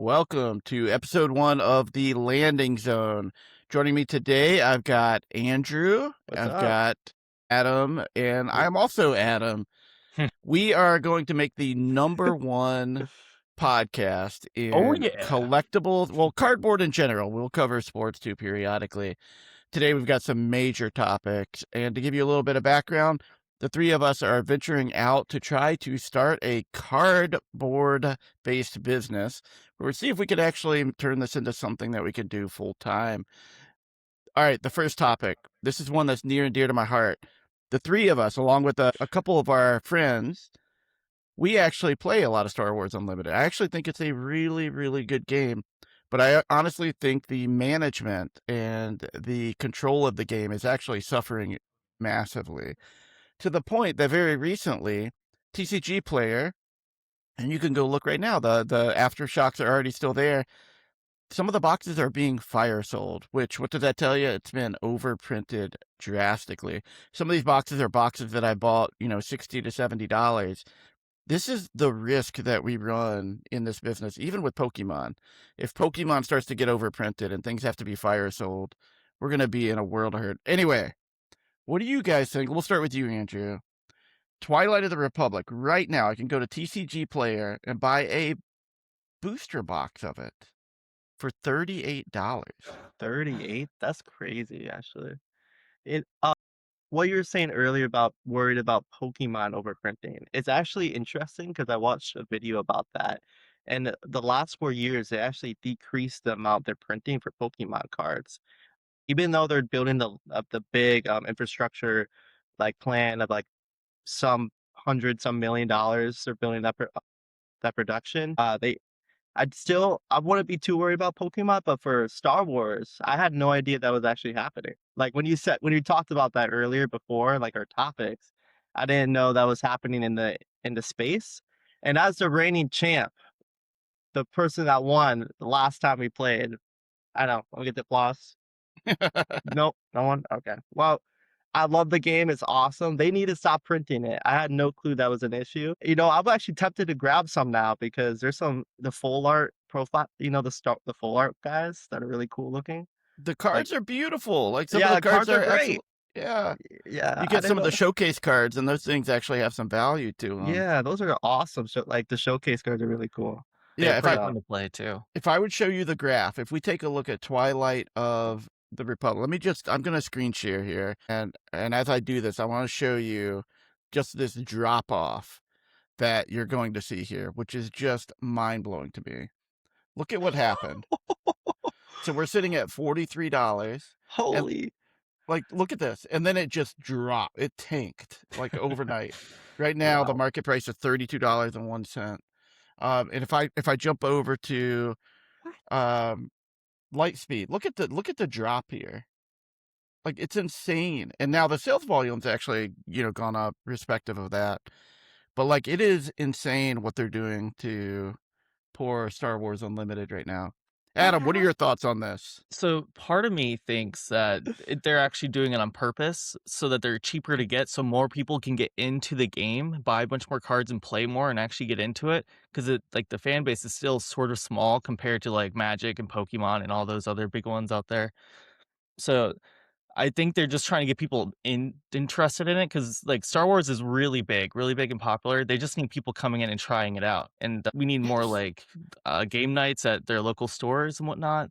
Welcome to episode 1 of the Landing Zone. Joining me today, I've got Andrew, What's I've up? got Adam, and Hey. I'm also Adam. We are going to make the number 1 podcast Oh in yeah. collectibles, well, cardboard in general. We'll cover sports too periodically. Today we've got some major topics, and to give you a little bit of background, the three of us are venturing out to try to start a cardboard-based business. We'll see if we could actually turn this into something that we could do full time. All right, the first topic. This is one that's near and dear to my heart. The three of us, along with a couple of our friends, we actually play a lot of Star Wars Unlimited. I actually think it's a really, really good game. But I honestly think the management and the control of the game is actually suffering massively, to the point that very recently, TCG Player, and you can go look right now, the aftershocks are already still there. Some of the boxes are being fire sold, which, what does that tell you? It's been overprinted drastically. Some of these boxes are boxes that I bought, $60 to $70. This is the risk that we run in this business, even with Pokemon. If Pokemon starts to get overprinted and things have to be fire sold, we're going to be in a world of hurt. Anyway, what do you guys think? We'll start with you, Andrew. Twilight of the Republic. Right now, I can go to TCG Player and buy a booster box of it for $38. 38? That's crazy, actually. It what you were saying earlier about worried about Pokemon overprinting. It's actually interesting because I watched a video about that. And the last 4 years, they actually decreased the amount they're printing for Pokemon cards. Even though they're building the big infrastructure like plan of like some $100 million they're building that production. I wouldn't be too worried about Pokemon, but for Star Wars, I had no idea that was actually happening. Like when you talked about that earlier before, like our topics, I didn't know that was happening in the space. And as the reigning champ, the person that won the last time we played, I don't know, let me get the applause. Nope, no one. Okay. Well, I love the game. It's awesome. They need to stop printing it. I had no clue that was an issue. I'm actually tempted to grab some now because there's the full art profile, the full art guys that are really cool looking. The Like, cards are beautiful. Like, some of yeah, the the cards cards are are excellent. great. Yeah. Yeah, You I get didn't some of know. the showcase cards, and those things actually have some value to them. Yeah, those are awesome. So, like the showcase cards are really cool. They're Yeah, pretty fun to play too. if I would show you the graph, if we take a look at Twilight of the Republic, I'm going to screen share here. And as I do this, I want to show you just this drop off that you're going to see here, which is just mind blowing to me. Look at what happened. So we're sitting at $43. And Holy. like, look at this. And then it just dropped. It tanked like overnight. Right now, the Wow. market price is $32.01. And if I jump over to light speed, look at the drop here. Like, it's insane. And now the sales volume's actually, gone up respective of that. But like, it is insane what they're doing to poor Star Wars Unlimited right now. Adam, what are your thoughts on this? So part of me thinks that they're actually doing it on purpose so that they're cheaper to get, so more people can get into the game, buy a bunch more cards and play more and actually get into it. Because the fan base is still sort of small compared to like Magic and Pokemon and all those other big ones out there. So I think they're just trying to get people interested in it because like Star Wars is really big and popular. They just need people coming in and trying it out, and we need more Yes. like game nights at their local stores and whatnot.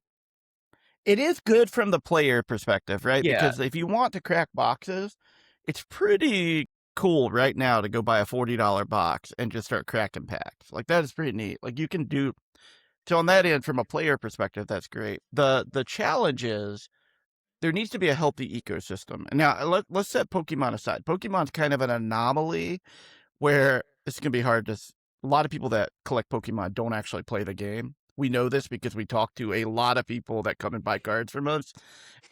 It is good from the player perspective, right? Yeah, Because if you want to crack boxes, it's pretty cool right now to go buy a $40 box and just start cracking packs. Like, that is pretty neat. Like, you can do so on that end. From a player perspective, that's great. The challenge is there needs to be a healthy ecosystem. And now let's set Pokemon aside. Pokemon's kind of an anomaly where it's going to be hard to. A lot of people that collect Pokemon don't actually play the game. We know this because we talk to a lot of people that come and buy cards from us,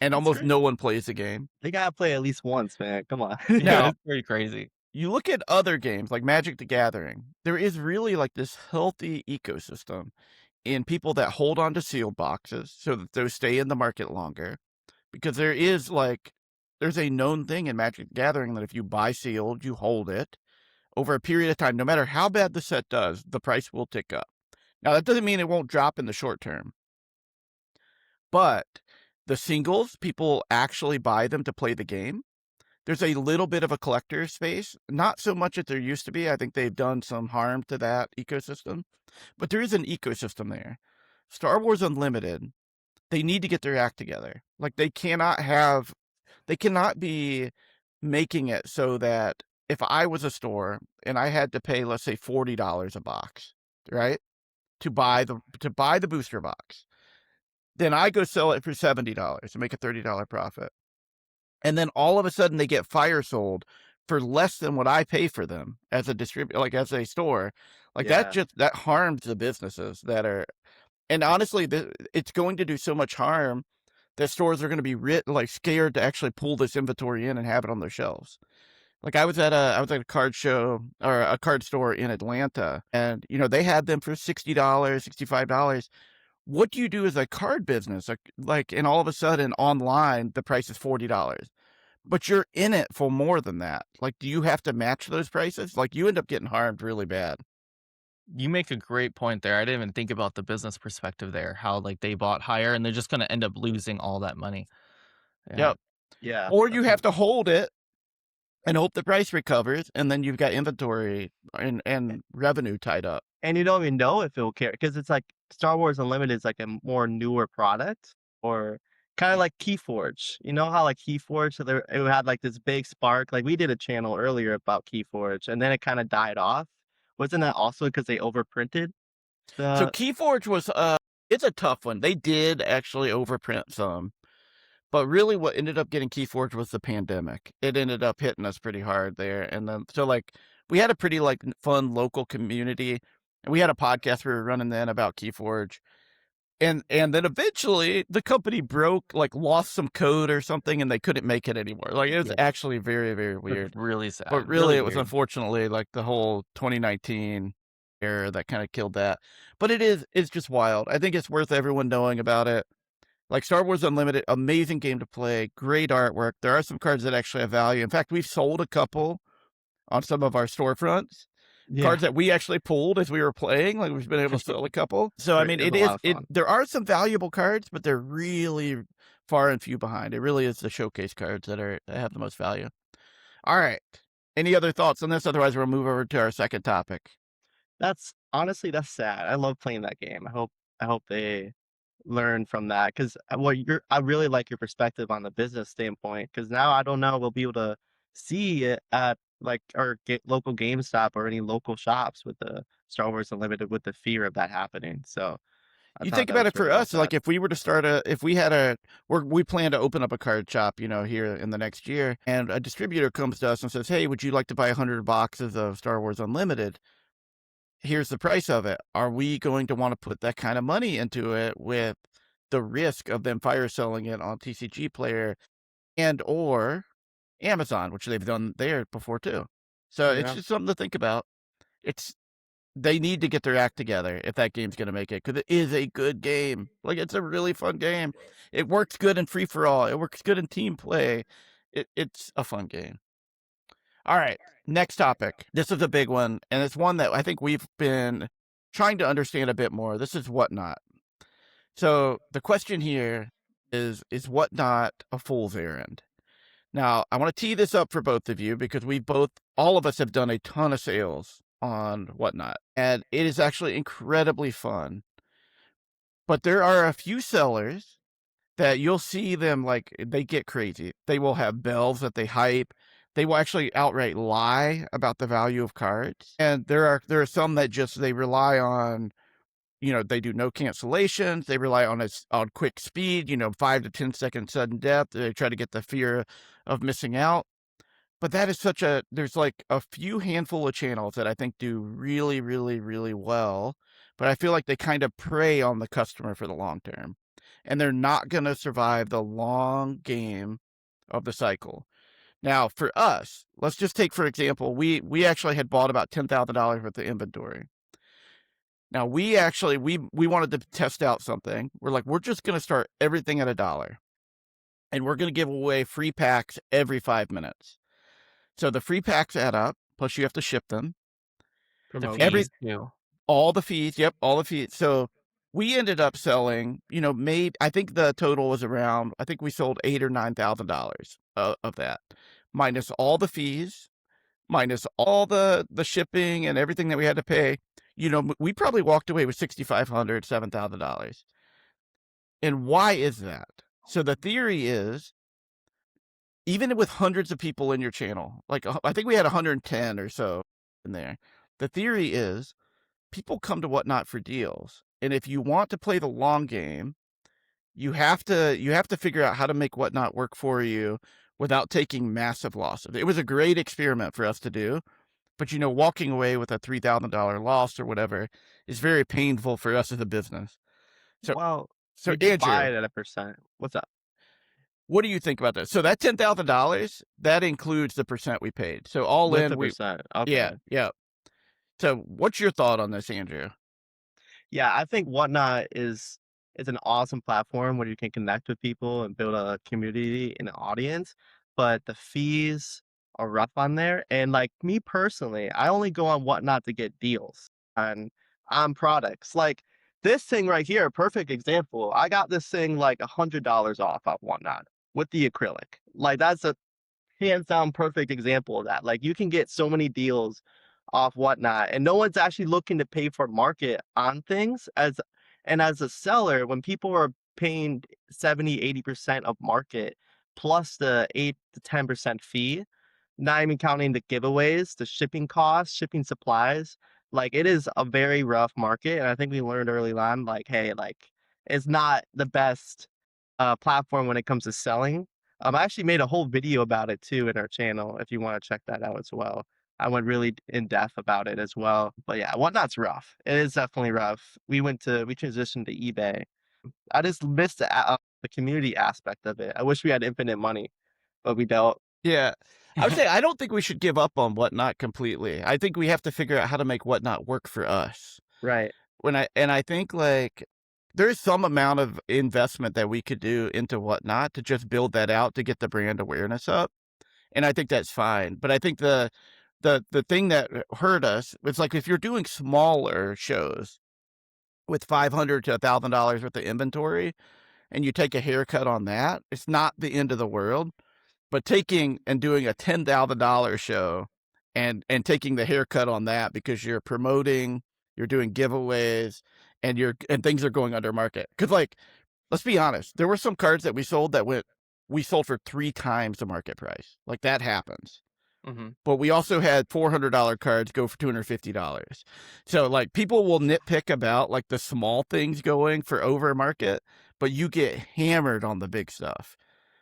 and That's almost great. no one plays the game. They gotta play at least once, man. Come on. yeah, Now, it's pretty crazy. you look at other games like Magic the Gathering, there is really like this healthy ecosystem in people that hold on to sealed boxes so that those stay in the market longer. Because there's a known thing in Magic the Gathering that if you buy sealed, you hold it over a period of time, no matter how bad the set does, the price will tick up. Now, that doesn't mean it won't drop in the short term, but the singles, people actually buy them to play the game. There's a little bit of a collector space, not so much as there used to be. I think they've done some harm to that ecosystem, but there is an ecosystem there. Star Wars Unlimited, they need to get their act together. Like, they cannot be making it so that if I was a store and I had to pay, let's say, $40 a box, right, to buy the booster box, then I go sell it for $70 and make a $30 profit. And then all of a sudden they get fire sold for less than what I pay for them as a distributor, like as a store. Like Yeah. that harms the businesses that are, and honestly, it's going to do so much harm that stores are going to be scared to actually pull this inventory in and have it on their shelves. Like I was at a card show or a card store in Atlanta, and they had them for $60, $65. What do you do as a card business? And all of a sudden online the price is $40, but you're in it for more than that. Like, do you have to match those prices? Like, you end up getting harmed really bad. You make a great point there. I didn't even think about the business perspective there, how like they bought higher and they're just going to end up losing all that money. Yeah. Yep. Yeah. Or you have to hold it and hope the price recovers, and then you've got inventory and revenue tied up. And you don't even know if it'll carry, because it's like Star Wars Unlimited is like a more newer product, or kind of like Keyforge. You know how like Keyforge, so it had like this big spark. Like we did a channel earlier about Keyforge, and then it kind of died off. Wasn't that also because they overprinted So the? Keyforge was it's a tough one. They did actually overprint some, but really what ended up getting Keyforge was the pandemic. It ended up hitting us pretty hard there, and then so like we had a pretty like fun local community, and we had a podcast we were running then about Keyforge. And then eventually the company lost some code or something, and they couldn't make it anymore. Like, it was Yeah. actually very, very That's weird. really sad. But really, it was weird. unfortunately like the whole 2019 era that kind of killed that. But it's just wild. I think it's worth everyone knowing about it. Like Star Wars Unlimited, amazing game to play, great artwork. There are some cards that actually have value. In fact, we've sold a couple on some of our storefronts. Yeah. Cards that we actually pulled as we were playing, like we've been able to sell a couple. So I mean, It was a lot of fun. there are some valuable cards, but they're really far and few behind. It really is the showcase cards that have the most value. All right. Any other thoughts on this? Otherwise, we'll move over to our second topic. That's honestly, that's sad. I love playing that game. I hope they learn from that, because I really like your perspective on the business standpoint, because now I don't know we'll be able to see it at like our local GameStop or any local shops with the Star Wars Unlimited, with the fear of that happening. So I You thought think that about was it for really well us, like said. if we were to start we plan to open up a card shop, here in the next year, and a distributor comes to us and says, "Hey, would you like to buy 100 boxes of Star Wars Unlimited? Here's the price of it." Are we going to want to put that kind of money into it with the risk of them fire selling it on TCG Player and or Amazon, which they've done there before too? So it's Yeah. just something to think about. They need to get their act together if that game's going to make it, because it is a good game. Like, it's a really fun game. It works good in free for all. It works good in team play. It's a fun game. All right, next topic. This is a big one, and it's one that I think we've been trying to understand a bit more. This is Whatnot. So the question here is Whatnot a fool's errand? Now, I want to tee this up for both of you, because all of us have done a ton of sales on Whatnot, and it is actually incredibly fun. But there are a few sellers that you'll see them, like, they get crazy. They will have bells that they hype. They will actually outright lie about the value of cards. And there are some that they rely on, they do no cancellations. They rely on quick speed, 5 to 10 second sudden death. They try to get the fear of missing out. But that is there's like a few handful of channels that I think do really, really, really well. But I feel like they kind of prey on the customer for the long term. And they're not going to survive the long game of the cycle. Now, for us, let's just take, for example, we actually had bought about $10,000 worth of inventory. Now, we wanted to test out something. We're like, we're just going to start everything at $1. And we're going to give away free packs every 5 minutes. So the free packs add up, plus you have to ship them. Promote Every Fees too. All the fees. Yep, all the fees. So we ended up selling, maybe I think the total was around. I think we sold $8,000 or $9,000 of that, minus all the fees, minus all the shipping and everything that we had to pay. We probably walked away with $6,500, $7,000. And why is that? So the theory is, even with hundreds of people in your channel, like I think we had 110 or so in there. The theory is people come to Whatnot for deals. And if you want to play the long game, you have to figure out how to make Whatnot work for you without taking massive losses. It was a great experiment for us to do, but walking away with a $3,000 loss or whatever is very painful for us as a business. So Well, so we did Andrew, buy it at a percent. What's up? what do you think about that? So that $10,000, that includes the percent we paid. So all With in, the percent. yeah, Okay. yeah. So what's your thought on this, Andrew? Yeah, I think Whatnot is an awesome platform where you can connect with people and build a community and an audience, but the fees are rough on there. And like me personally, I only go on Whatnot to get deals on products. Like this thing right here, a perfect example. I got this thing like $100 off of Whatnot with the acrylic. Like that's a hands down perfect example of that. Like you can get so many deals off Whatnot, and no one's actually looking to pay for market on things as a seller, when people are paying 70-80% of market plus the 8 to 10% fee, not even counting the giveaways, the shipping costs, shipping supplies. Like it is a very rough market. And I think we learned early on, like, hey, like it's not the best platform when it comes to selling. I actually made a whole video about it too in our channel if you want to check that out as well. I went really in depth about it as well. But yeah, Whatnot's rough. It is definitely rough. We transitioned to eBay. I just missed the community aspect of it. I wish we had infinite money, but we don't. Yeah. I would say I don't think we should give up on Whatnot completely. I think we have to figure out how to make Whatnot work for us. Right. I think like there's some amount of investment that we could do into Whatnot to just build that out to get the brand awareness up. And I think that's fine. But I think the thing that hurt us was like if you're doing smaller shows with $500 to $1,000 worth of inventory and you take a haircut on that, it's not the end of the world. But taking and doing a $10,000 show and taking the haircut on that because you're promoting, you're doing giveaways, and things are going under market. Because like, let's be honest, there were some cards that we sold we sold for 3 times the market price. Like that happens. Mhm. But we also had $400 cards go for $250. So like people will nitpick about like the small things going for over market, but you get hammered on the big stuff.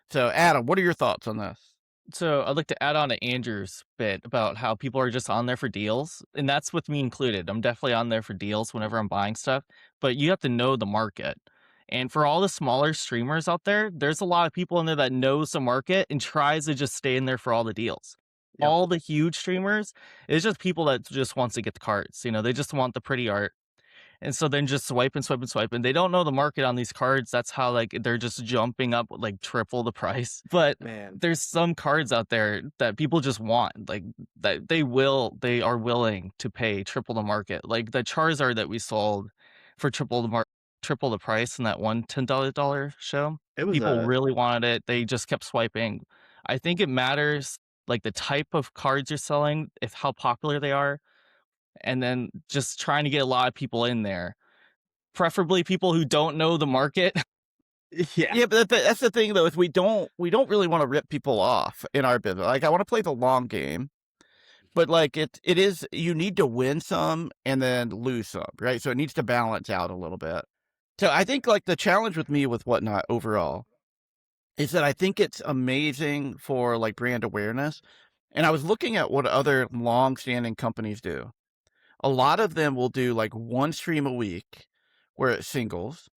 So Adam, what are your thoughts on this? So I'd like to add on to Andrew's bit about how people are just on there for deals, and that's with me included. I'm definitely on there for deals whenever I'm buying stuff, but you have to know the market. And for all the smaller streamers out there, there's a lot of people in there that knows the market and tries to just stay in there for all the deals. Yep. All the huge streamers, it's just people that just wants to get the cards. They just want the pretty art. And so then just swipe and swipe and swipe, and they don't know the market on these cards. That's how like they're just jumping up like triple the price. But Man. there's some cards out there that people just want, like that they are willing to pay triple the market. Like the Charizard that we sold for triple the price in that one $10 show. It was People a really wanted it. They just kept swiping. I think it matters like the type of cards you're selling, if how popular they are, and then just trying to get a lot of people in there, preferably people who don't know the market. yeah. Yeah, but that's the thing though, is we don't really want to rip people off in our business. Like I want to play the long game, but like it is, you need to win some and then lose some, right? So it needs to balance out a little bit. So I think like the challenge with me with Whatnot overall is that I think it's amazing for like brand awareness. And I was looking at what other long-standing companies do. A lot of them will do like one stream a week where it's singles,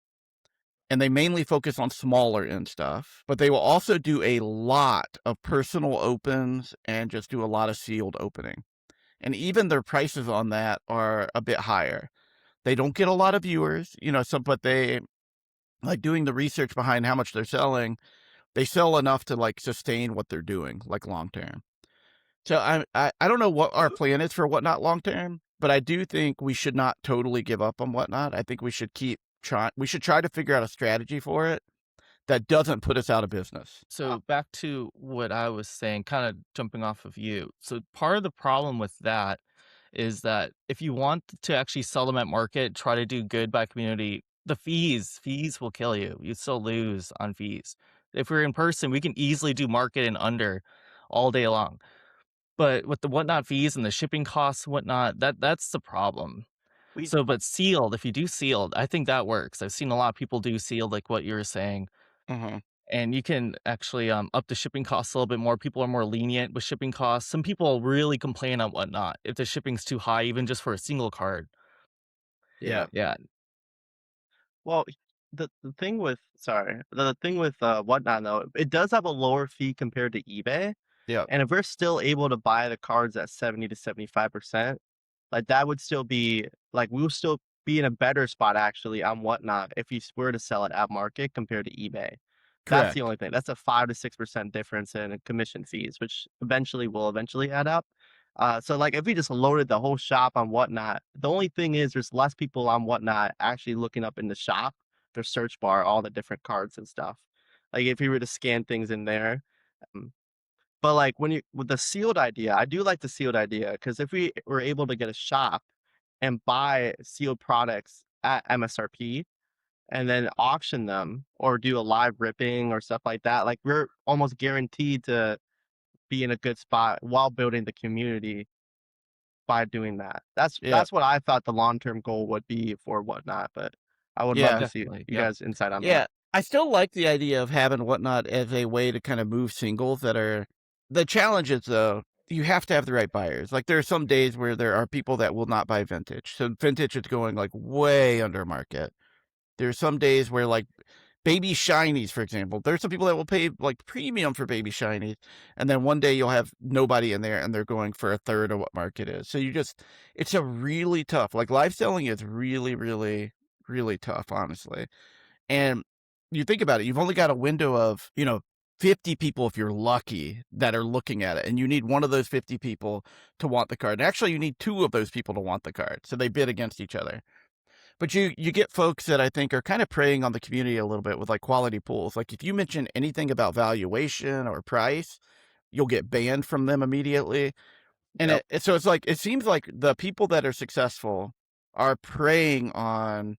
and they mainly focus on smaller end stuff, but they will also do a lot of personal opens and just do a lot of sealed opening. And even their prices on that are a bit higher. They don't get a lot of viewers, but they like doing the research behind how much they're selling. They sell enough to like sustain what they're doing, like long term. So I don't know what our plan is for Whatnot long term. but I do think we should not totally give up on Whatnot. I think we should keep trying. We should try to figure out a strategy for it that doesn't put us out of business. So back to what I was saying, kind of jumping off of you. So part of the problem with that is that if you want to actually sell them at market, try to do good by community, the fees will kill you. You still lose on fees. If we're in person, we can easily do market and under all day long. But with the whatnot fees and the shipping costs and whatnot, that's the problem. We So, but sealed, if you do sealed, I think that works. I've seen a lot of people do sealed, like what you were saying. Mhm. And you can actually up the shipping costs a little bit more. People are more lenient with shipping costs. Some people really complain on whatnot if the shipping's too high, even just for a single card. yeah. Yeah, Well, the thing with the thing with Whatnot though, it does have a lower fee compared to eBay, Yeah. and if we're still able to buy the cards at 70 to 75%, like that would still be like we'll still be in a better spot actually on Whatnot if you were to sell it at market compared to eBay. That's the Correct. only thing. That's a 5 to 6% difference in commission fees, which will eventually add up. So like if we just loaded the whole shop on Whatnot, the only thing is there's less people on Whatnot actually looking up in the shop, their search bar, all the different cards and stuff. Like if you were to scan things in there. um, but like when you with the sealed idea, I do like the sealed idea because if we were able to get a shop and buy sealed products at MSRP and then auction them or do a live ripping or stuff like that, like we're almost guaranteed to be in a good spot while building the community by doing that. That's Yeah. that's what I thought the long-term goal would be for Whatnot, but I would love Yeah. to see definitely. you Yep. guys insight on Yeah. that. I still like the idea of having Whatnot as a way to kind of move singles that are the challenge is though, you have to have the right buyers. Like there are some days where there are people that will not buy vintage. So vintage is going like way under market. There's some days where like baby shinies, for example, there's some people that will pay like premium for baby shinies. And then one day you'll have nobody in there and they're going for a third of what market is. So it's a really tough, like live selling is really, really, really tough, honestly. And you think about it, you've only got a window of, 50 people if you're lucky that are looking at it. And you need one of those 50 people to want the card. And actually, you need two of those people to want the card. So they bid against each other. But you get folks that I think are kind of preying on the community a little bit with like quality pools. Like if you mention anything about valuation or price, you'll get banned from them immediately. And Yep. so it's like, it seems like the people that are successful are preying on The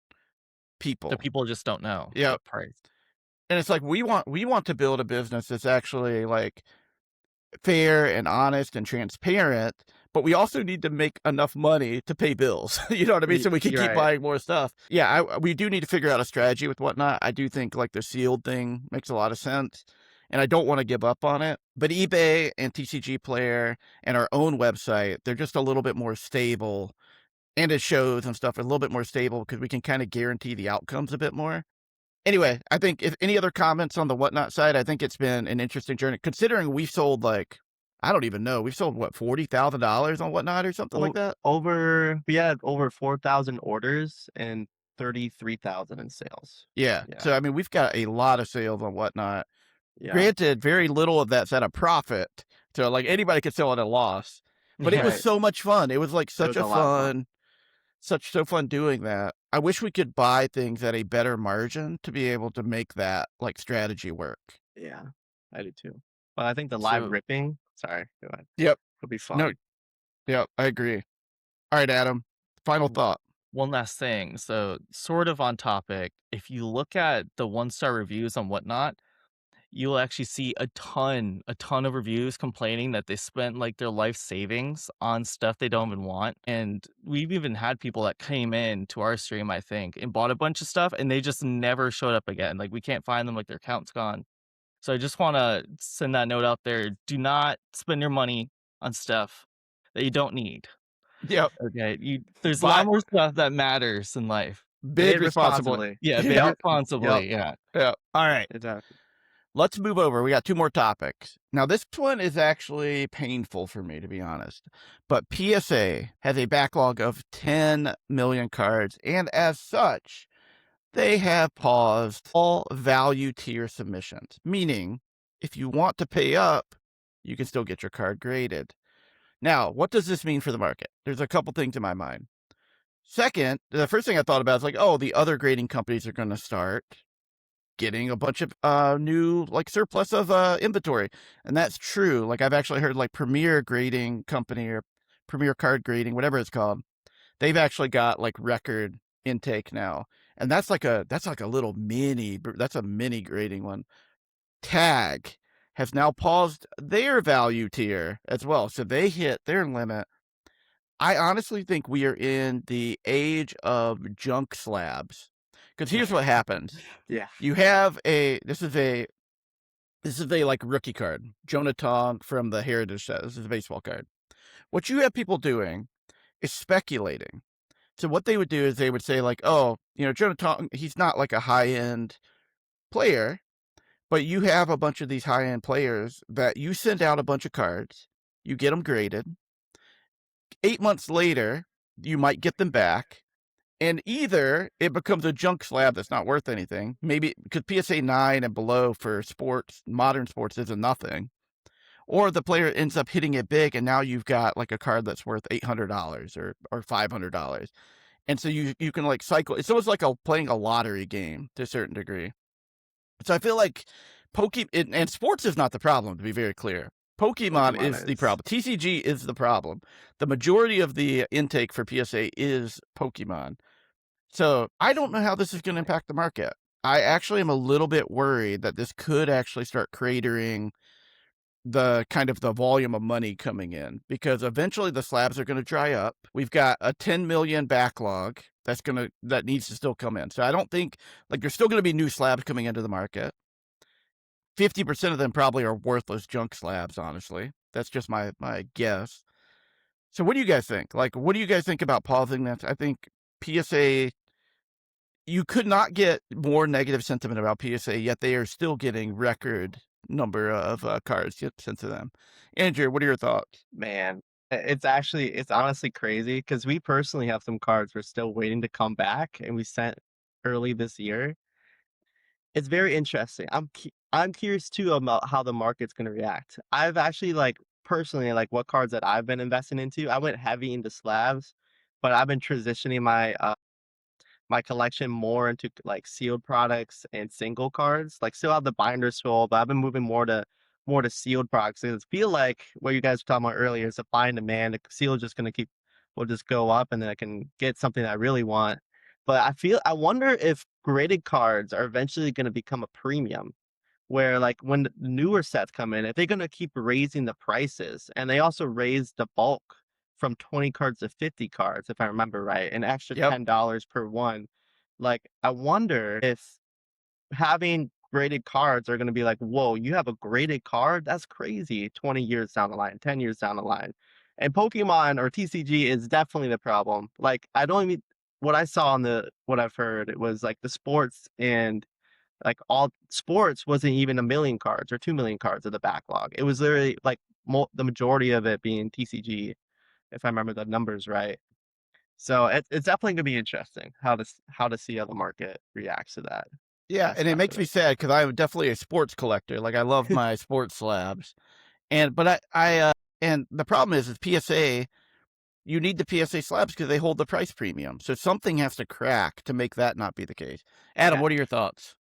people. people just don't know Yeah. the price. And it's like we want to build a business that's actually like fair and honest and transparent, but we also need to make enough money to pay bills. You know what I mean? So we can You're keep right. buying more stuff. Yeah, we do need to figure out a strategy with Whatnot. I do think like the sealed thing makes a lot of sense, and I don't want to give up on it. But eBay and TCG Player and our own website, they're just a little bit more stable, and it shows and stuff are a little bit more stable because we can kind of guarantee the outcomes a bit more. Anyway, I think if any other comments on the Whatnot side, I think it's been an interesting journey considering we've sold like, I don't even know. We've sold what, $40,000 on Whatnot or something like that? We had over 4,000 orders and 33,000 in sales. Yeah. Yeah. So, I mean, we've got a lot of sales on Whatnot. Yeah. Granted, very little of that's at a profit. So, like, anybody could sell at a loss. But it was Right. so much fun. It was like It such was a a lot of fun. fun, so fun doing that. I wish we could buy things at a better margin to be able to make that like strategy work. Yeah, I do too. But I think the live So ripping, sorry, go ahead. Yep. It'll be No, fun. yep. I agree. All right, Adam. Final w- thought. one last thing. So sort of on topic, if you look at the 1-star reviews on whatnot, you'll actually see a ton of reviews complaining that they spent like their life savings on stuff they don't even want. And we've even had people that came in to our stream, I think, and bought a bunch of stuff and they just never showed up again. Like we can't find them, like their account's gone. So I just want to send that note out there. Do not spend your money on stuff that you don't need. Yep. Okay. There's a Buy lot more stuff that matters in life. bid Bid responsibly. responsibly. Yeah, bid Yep. Yep, responsibly. Yeah. Yep. All right. exactly. Let's move over. We got two more topics. Now, this one is actually painful for me, to be honest. But PSA has a backlog of 10 million cards, and as such, they have paused all value tier submissions, meaning if you want to pay up, you can still get your card graded. Now, what does this mean for the market? There's a couple things in my mind. Second, the first thing I thought about is like, oh, the other grading companies are going to start getting a bunch of new like surplus of inventory, and that's true. Like I've actually heard like Premier Grading Company or Premier Card Grading, whatever it's called, they've actually got like record intake now, and that's like a little mini. That's a mini grading one. Tag has now paused their value tier as well, so they hit their limit. I honestly think we are in the age of junk slabs. Because here's what happens. Yeah. You have this is a like rookie card. Jonah Tong from the Heritage set. This is a baseball card. What you have people doing is speculating. So what they would do is they would say like, oh, Jonah Tong, he's not like a high-end player, but you have a bunch of these high-end players that you send out a bunch of cards, you get them graded. 8 months later, you might get them back, and either it becomes a junk slab that's not worth anything, maybe because PSA 9 and below for sports, modern sports, is a nothing, or the player ends up hitting it big, and now you've got like a card that's worth $800 or $500, and so you can like cycle. It's almost like playing a lottery game to a certain degree. So I feel like and sports is not the problem, to be very clear. Pokemon is the problem. TCG is the problem. The majority of the intake for PSA is Pokemon. So I don't know how this is going to impact the market. I actually am a little bit worried that this could actually start cratering the kind of the volume of money coming in, because eventually the slabs are going to dry up. We've got a 10 million backlog that needs to still come in. So I don't think like there's still going to be new slabs coming into the market. 50% of them probably are worthless junk slabs, honestly. That's just my guess. So what do you guys think? Like, what do you guys think about pausing this? I think PSA, you could not get more negative sentiment about PSA, yet they are still getting record number of cards sent to them. Andrew, what are your thoughts? Man, it's honestly crazy because we personally have some cards we're still waiting to come back, and we sent early this year. It's very interesting. I'm curious too about how the market's gonna react. I've actually personally what cards that I've been investing into. I went heavy into slabs, but I've been transitioning my collection more into like sealed products and single cards. Like still have the binders full, but I've been moving more to sealed products. Because I feel like what you guys were talking about earlier is supply and demand. The seal is just gonna will just go up, and then I can get something I really want. But I wonder if graded cards are eventually gonna become a premium, where like when the newer sets come in, if they're gonna keep raising the prices, and they also raised the bulk from 20 cards to 50 cards, if I remember right, an extra Yep. $10 per one. Like, I wonder if having graded cards are gonna be like, "Whoa, you have a graded card? That's crazy," 20 years down the line, 10 years down the line. And Pokemon or TCG is definitely the problem. Like, I don't even what I saw on what I've heard, it was like the sports and like all sports wasn't even 1,000,000 cards or 2,000,000 cards of the backlog. It was literally like the majority of it being TCG, if I remember the numbers right. So it's definitely gonna be interesting how to see how the market reacts to that Yeah, and it aspect makes of me it. sad because I'm definitely a sports collector. Like I love my sports slabs, and the problem is PSA. You need the PSA slabs because they hold the price premium. So something has to crack to make that not be the case. Adam, Yeah. what are your thoughts?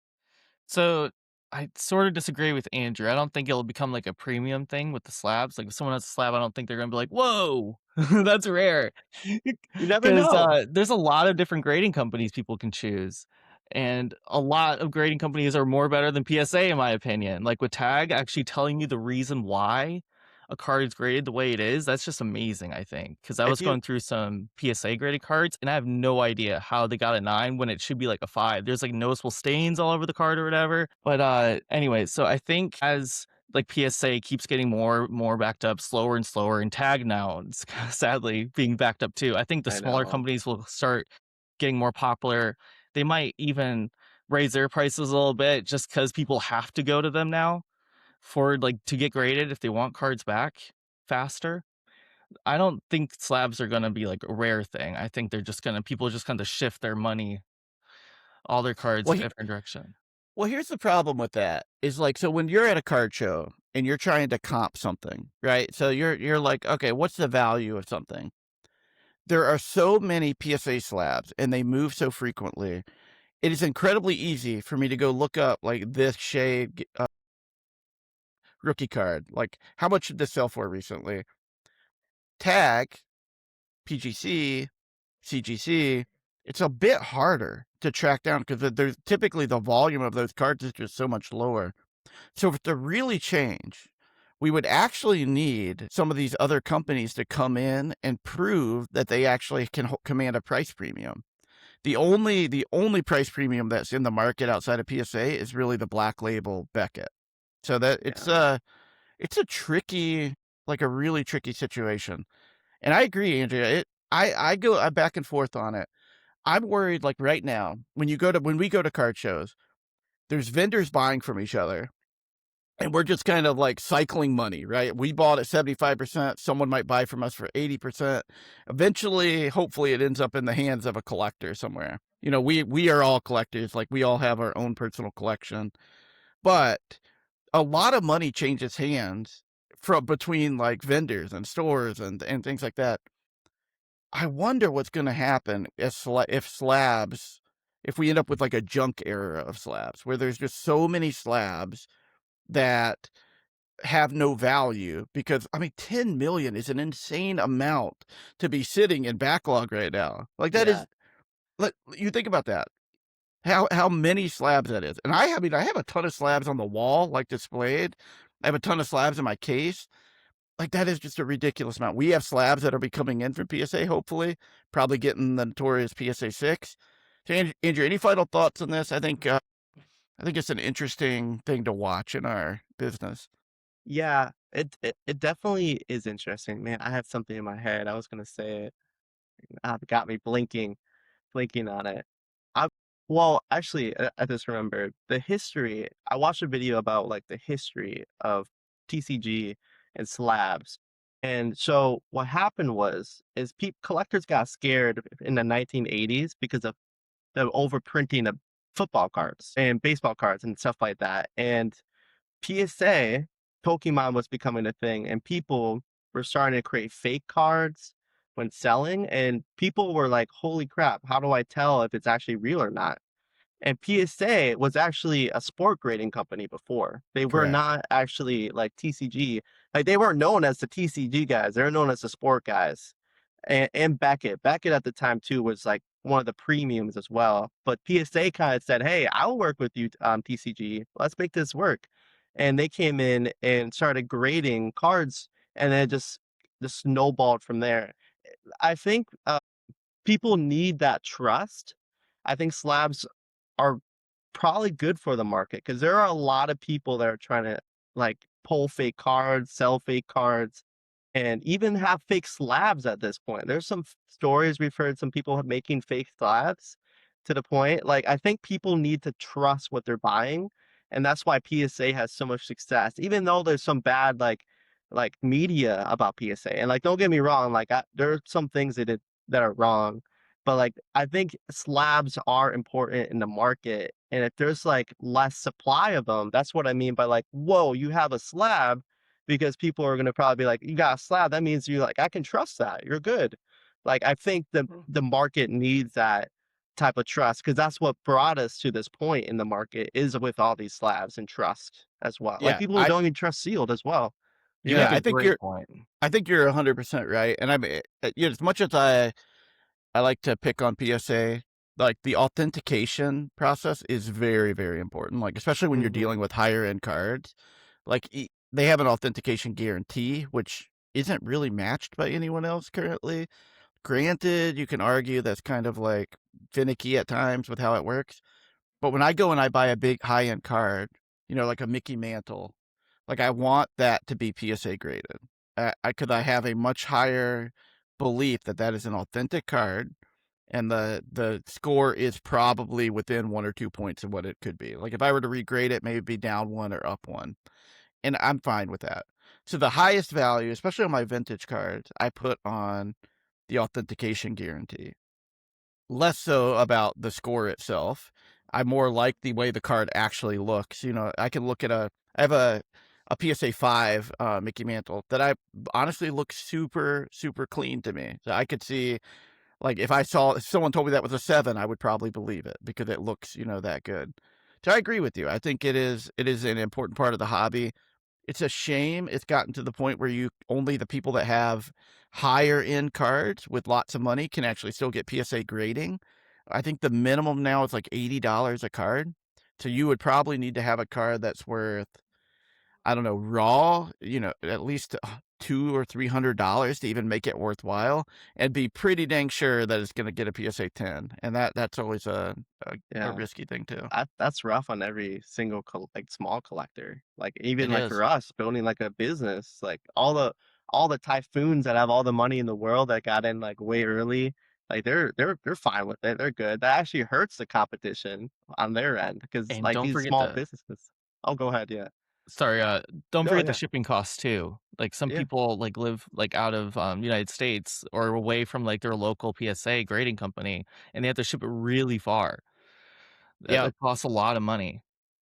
So I sort of disagree with Andrew. I don't think it'll become like a premium thing with the slabs. Like if someone has a slab, I don't think they're gonna be like, "Whoa, that's rare," You never because know. there's a lot of different grading companies people can choose, and a lot of grading companies are more better than PSA in my opinion. Like with Tag actually telling you the reason why a card is graded the way it is, that's just amazing. I think because I If was you going through some PSA graded cards, and I have no idea how they got a 9 when it should be like a 5. There's like noticeable stains all over the card or whatever. But anyway, so I think as like PSA keeps getting more backed up, slower and slower, and Tag now it's sadly being backed up too. I think the I smaller know. companies will start getting more popular. They might even raise their prices a little bit just because people have to go to them now for like to get graded if they want cards back faster. I don't think slabs are gonna be like a rare thing. I think people are just gonna shift their money, all their cards Well, a different direction. here's the problem with that is like, so when you're at a card show and you're trying to comp something, right? So you're like, okay, what's the value of something? There are so many PSA slabs and they move so frequently. It is incredibly easy for me to go look up like this shade rookie card. Like, how much did this sell for recently? Tag, PGC, CGC. It's a bit harder to track down because there's typically the volume of those cards is just so much lower. So if to really change, we would actually need some of these other companies to come in and prove that they actually can command a price premium. The only price premium that's in the market outside of PSA is really the black label Beckett. So that it's a tricky, like a really tricky situation. And I agree, Andrea. I go back and forth on it. I'm worried, like right now, when we go to card shows, there's vendors buying from each other. And we're just kind of like cycling money, right? We bought at 75%. Someone might buy from us for 80%. Eventually, hopefully, it ends up in the hands of a collector somewhere. You know, we are all collectors. Like, we all have our own personal collection. But a lot of money changes hands from between like vendors and stores and things like that. I wonder what's going to happen if slabs, if we end up with like a junk era of slabs where there's just so many slabs that have no value, because I mean 10 million is an insane amount to be sitting in backlog right now. Like, that Yeah. is, like, you think about that. How many slabs that is. And I mean I have a ton of slabs on the wall, like displayed. I have a ton of slabs in my case. Like, that is just a ridiculous amount. We have slabs that are be coming in from PSA, hopefully, probably getting the notorious PSA 6. So, Andrew, any final thoughts on this? I think it's an interesting thing to watch in our business. Yeah, it definitely is interesting. Man, I have something in my head. I was gonna say it. Got me blinking on it. I well, actually, I just remembered the history. I watched a video about like the history of TCG and slabs. And so what happened is collectors got scared in the 1980s because of the overprinting of football cards and baseball cards and stuff like that. And PSA, Pokemon was becoming a thing, and people were starting to create fake cards when selling, and people were like, "Holy crap, how do I tell if it's actually real or not?" And PSA was actually a sport grading company before. They were Correct. not actually like TCG. Like, they weren't known as the TCG guys. They were known as the sport guys. And Beckett. Beckett at the time too was like one of the premiums as well. But PSA kind of said, "Hey, I'll work with you, TCG. Let's make this work." And they came in and started grading cards, and then it just snowballed from there. I think people need that trust. I think slabs are probably good for the market because there are a lot of people that are trying to like pull fake cards, sell fake cards, and even have fake slabs at this point. There's some stories we've heard some people making fake slabs to the point. Like, I think people need to trust what they're buying, and that's why PSA has so much success. Even though there's some bad like media about PSA, and like don't get me wrong, like there are some things they did that are wrong, but like I think slabs are important in the market, and if there's like less supply of them, that's what I mean by like, whoa, you have a slab, because people are gonna probably be like, you got a slab, that means you like I can trust that, you're good. Like, I think the market needs that type of trust because that's what brought us to this point in the market is with all these slabs and trust as well. Like Yeah, people who don't even trust sealed as well. You Yeah. make a I think great point. you're 100% right. And I mean, as much as I like to pick on PSA, like the authentication process is very, very important. Like, especially when you're dealing Mhm. with higher end cards, like they have an authentication guarantee, which isn't really matched by anyone else currently. Granted, you can argue that's kind of like finicky at times with how it works. But when I go and I buy a big high end card, like a Mickey Mantle, like I want that to be PSA graded. Could I have a much higher belief that that is an authentic card, and the score is probably within 1 or 2 points of what it could be. Like, if I were to regrade it, maybe be down one or up one, and I'm fine with that. So the highest value, especially on my vintage cards, I put on the authentication guarantee. Less so about the score itself. I more like the way the card actually looks. I can look at I have a PSA 5 Mickey Mantle that I honestly looks super, super clean to me. So I could see, like, if someone told me that was a 7, I would probably believe it because it looks, that good. So I agree with you. I think it is an important part of the hobby. It's a shame it's gotten to the point where only the people that have higher end cards with lots of money can actually still get PSA grading. I think the minimum now is like $80 a card. So you would probably need to have a card that's worth, I don't know, raw, at least $200 or $300 to even make it worthwhile, and be pretty dang sure that it's going to get a PSA 10. And that's always a Yeah. risky thing too. That's rough on every single like small collector. Like even It like is. for us building like a business, like all the typhoons that have all the money in the world that got in like way early, like they're fine with it. They're good. That actually hurts the competition on their end because And like don't these forget small the businesses. Oh, go ahead. Yeah. sorry, don't No. forget the Yeah. shipping costs too. Like some Yeah. people like live like out of United States or away from like their local PSA grading company, and they have to ship it really far. That, Yeah. that costs a lot of money.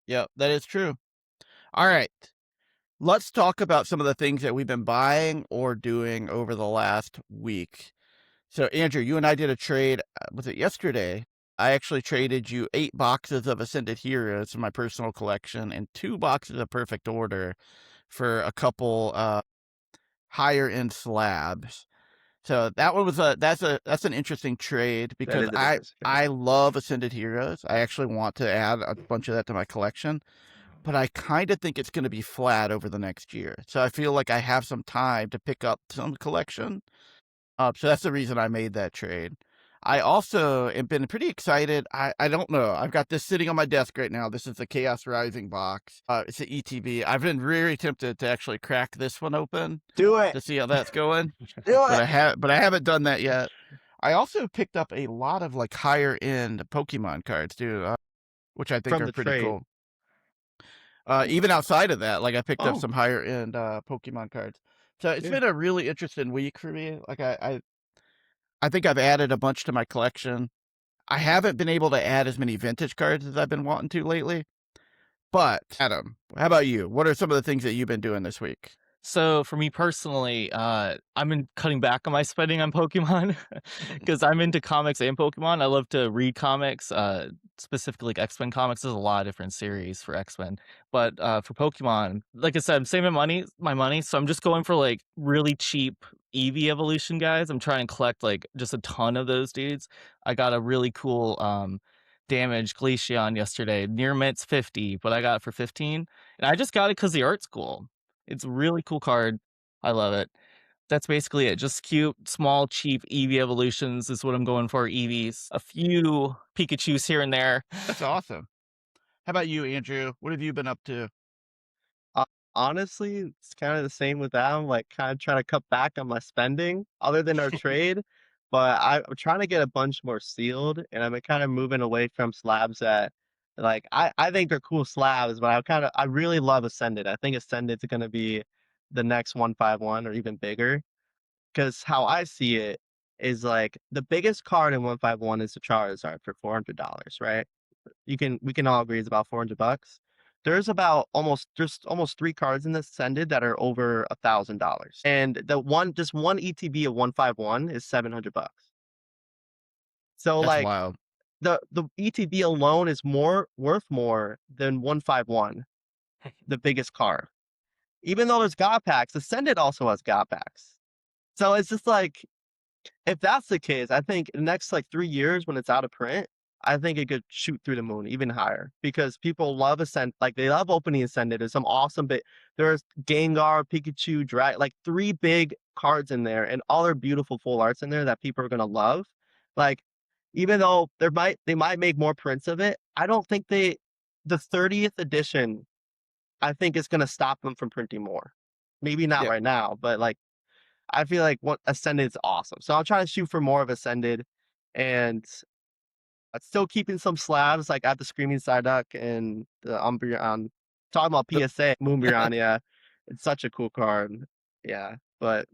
Yeah, that is true. All right. Let's talk about some of the things that we've been buying or doing over the last week. So, Andrew, you and I did a trade. Was it yesterday? I actually traded you 8 boxes of Ascended Heroes from my personal collection and 2 boxes of Perfect Order for a couple higher end slabs. So that one was that's an interesting trade That because is an I interesting. I love Ascended Heroes. I actually want to add a bunch of that to my collection, but I kind of think it's going to be flat over the next year. So I feel like I have some time to pick up some collection. So that's the reason I made that trade. I also have been pretty excited. I don't know. I've got this sitting on my desk right now. This is the Chaos Rising box. It's an ETB. I've been very tempted to actually crack this one open Do it. to see how that's going, Do but it. I haven't done that yet. I also picked up a lot of like higher end Pokemon cards too, which I think From are the pretty trade. cool. Even outside of that, like I picked up Oh. some higher end Pokemon cards. So it's Yeah. been a really interesting week for me. Like I think I've added a bunch to my collection. I haven't been able to add as many vintage cards as I've been wanting to lately. But Adam, how about you? What are some of the things that you've been doing this week? So for me personally, I'm been cutting back on my spending on Pokemon because I'm into comics and Pokemon. I love to read comics, specifically like X-Men comics. There's a lot of different series for X-Men, but for Pokemon, like I said, I'm saving my money, so I'm just going for like really cheap Eevee evolution guys. I'm trying to collect like just a ton of those dudes. I got a really cool damaged Glaceon yesterday. Near mint's 50, but I got it for 15, and I just got it because the art's cool. It's a really cool card. I love it. That's basically it. Just cute, small, cheap Eevee evolutions is what I'm going for. Eevees. A few Pikachus here and there. That's awesome. How about you, Andrew? What have you been up to? Uh, Honestly, it's kind of the same with that. I'm like kind of trying to cut back on my spending other than our trade, but I'm trying to get a bunch more sealed, and I'm kind of moving away from slabs that like I think they're cool slabs, but I really love Ascended. I think Ascended's gonna be the next 151 or even bigger. Because how I see it is like the biggest card in 151 is the Charizard for $400, right? We can all agree it's about $400. There's almost 3 cards in this Ascended that are over $1,000. And just one ETB of 151 is $700. So That's like wild. the ETB alone is worth more than 151, the biggest card. Even though there's God packs, Ascended also has God packs. So it's just like if that's the case, I think the next like 3 years when it's out of print, I think it could shoot through the moon even higher because people love like they love opening Ascended. There's some awesome bit. There's Gengar, Pikachu, like 3 big cards in there, and all their beautiful full arts in there that people are gonna love. Like even though they might make more prints of it, I don't think the 30th edition I think is gonna stop them from printing more. Maybe not Yeah. right now, but like I feel like what Ascended is awesome. So I'm trying to shoot for more of Ascended and still keeping some slabs like at the Screaming Psyduck and the Umbreon. Talking about So, PSA, Moonbreon, yeah. It's such a cool card. Yeah. But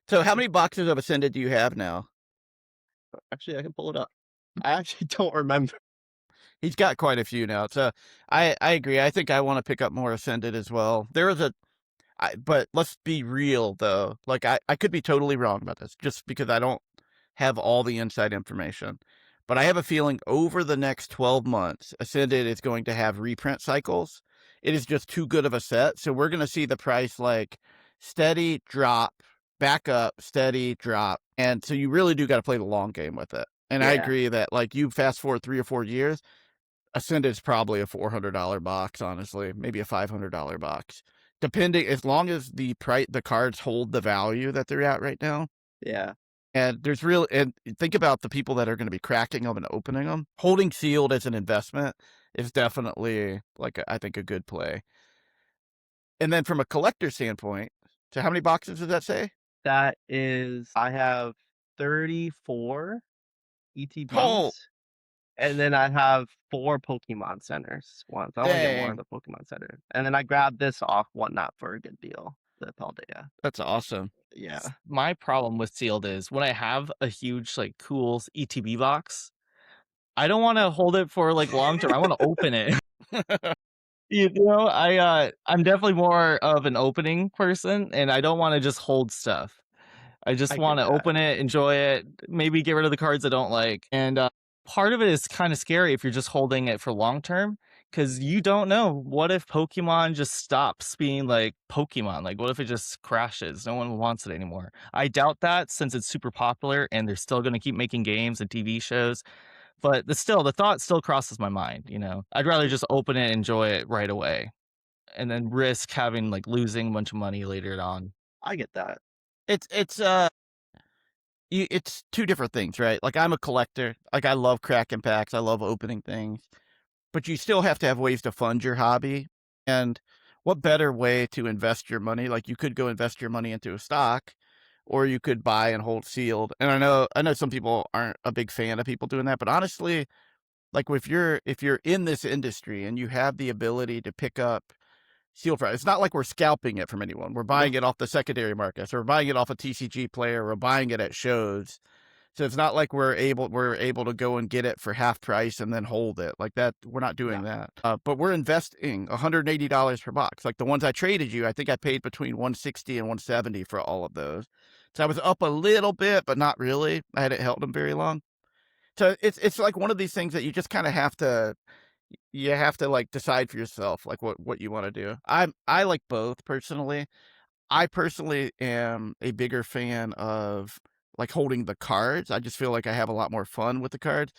so how many boxes of Ascended do you have now? actually I can pull it up. I actually don't remember. He's got quite a few now. So I agree. I think I want to pick up more Ascended as well. There was But let's be real though. Like I could be totally wrong about this, just because I don't have all the inside information. But I have a feeling over the next 12 months, Ascended is going to have reprint cycles. It is just too good of a set. So we're going to see the price like steady drop, back up, steady drop. And so you really do got to play the long game with it. And I Yeah. agree that like you fast forward 3 or 4 years, Ascended is probably a $400 box, honestly, maybe a $500 box. Depending, as long as the cards hold the value that they're at right now. Yeah. And and think about the people that are going to be cracking them and opening them. Holding sealed as an investment is definitely like I think a good play. And then from a collector standpoint, so how many boxes does that say? That is, I have 34 Oh, ETBs, and then I have 4 Pokemon Centers ones. I want to get more in dang, the Pokemon Center. And then I grabbed this off Whatnot for a good deal, the Paldea. that's awesome. Yeah. My problem with sealed is when I have a huge like cool ETB box, I don't want to hold it for like long term. I want to open it. I'm definitely more of an opening person, and I don't want to just hold stuff. I just I want get to that. open it, enjoy it, maybe get rid of the cards I don't like. And part of it is kind of scary if you're just holding it for long term, because you don't know. What if Pokemon just stops being like Pokemon? Like, what if it just crashes? No one wants it anymore. I doubt that, since it's super popular and they're still going to keep making games and TV shows. But the thought still crosses my mind. I'd rather just open it, enjoy it right away, and then risk having like losing a bunch of money later on. I get that. It's it's two different things, right? Like I'm a collector. Like I love cracking packs. I love opening things. But you still have to have ways to fund your hobby. And what better way to invest your money? Like you could go invest your money into a stock, or you could buy and hold sealed. And I know some people aren't a big fan of people doing that, but honestly, like if you're in this industry and you have the ability to pick up sealed price, it's not like we're scalping it from anyone. We're No, buying it off the secondary market. So we're buying it off a TCG player. We're buying it at shows. So it's not like we're able to go and get it for half price and then hold it like that. We're not doing no. that. But we're investing $180 per box. Like the ones I traded you, I think I paid between 160 and 170 for all of those. So I was up a little bit, but not really. I hadn't held them very long. So it's like one of these things that you just kind of have to like decide for yourself like what you want to do. I like both personally. I personally am a bigger fan of like holding the cards. I just feel like I have a lot more fun with the cards.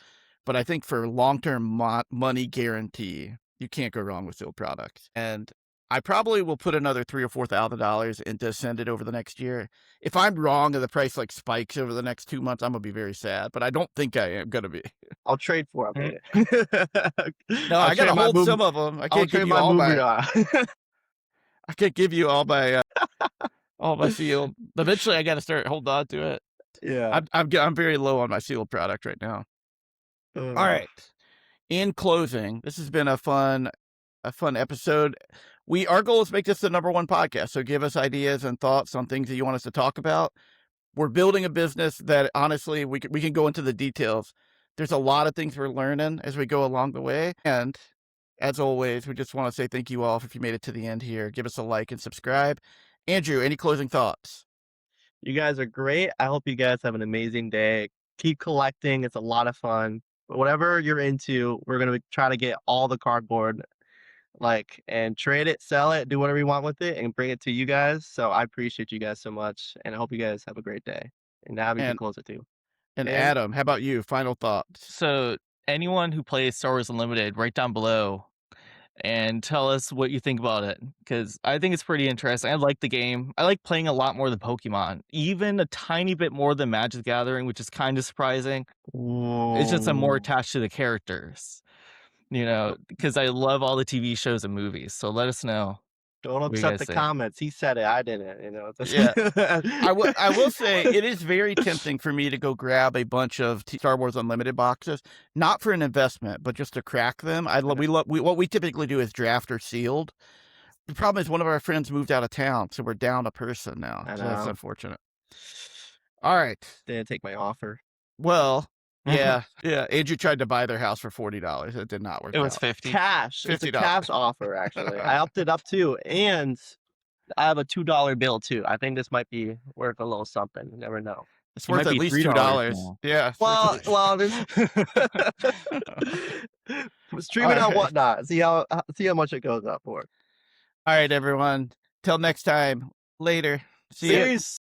But I think for long-term money guarantee, you can't go wrong with sealed products. And I probably will put another $3,000 or $4,000 into Ascended over the next year. If I'm wrong and the price like spikes over the next 2 months, I'm gonna be very sad. But I don't think I am gonna be. I'll trade for Mm. it. No, I'll I gotta trade my hold move. some of them. I I'll can't give trade you my all my. Movia. I can't give you all my sealed. Eventually, I got to start holding on to it. Yeah. I'm very low on my sealed product right now. All right. In closing, this has been a fun episode. Our goal is to make this the #1 podcast. So give us ideas and thoughts on things that you want us to talk about. We're building a business that honestly we can go into the details. There's a lot of things we're learning as we go along the way. And as always, we just want to say thank you all if you made it to the end here. Give us a like and subscribe. Andrew, any closing thoughts? You guys are great. I hope you guys have an amazing day. Keep collecting. It's a lot of fun. But whatever you're into, we're gonna try to get all the cardboard, and trade it, sell it, do whatever you want with it, and bring it to you guys. So I appreciate you guys so much, and I hope you guys have a great day. And now you can And close it too. and And Adam, how about you? Final thoughts. So anyone who plays Star Wars Unlimited, write down below and tell us what you think about it, because I think it's pretty interesting. I like the game. I like playing a lot more than Pokemon, even a tiny bit more than Magic the Gathering, which is kind of surprising. It's just I'm more whoa. attached to the characters, because I love all the TV shows and movies. So let us know Don't what you upset guys the think. comments. He said it. I didn't. Yeah. I will say it is very tempting for me to go grab a bunch of Star Wars Unlimited boxes, not for an investment, but just to crack them. What we typically do is draft or sealed. The problem is one of our friends moved out of town, so we're down a person now. I So that's know. unfortunate. All right. Didn't take my offer. Well, yeah. Andrew tried to buy their house for $40. It did not work It was out. 50. Cash. It's a $50. cash offer, actually. I upped it up too. And I have a $2 bill too. I think this might be worth a little something. You never know. It's It worth might at be least $3 $2. now. Yeah. It's worth Well, there's stream it on Alright. Whatnot. See how much it goes up for. All right, everyone. Till next time. Later. See ya. Peace.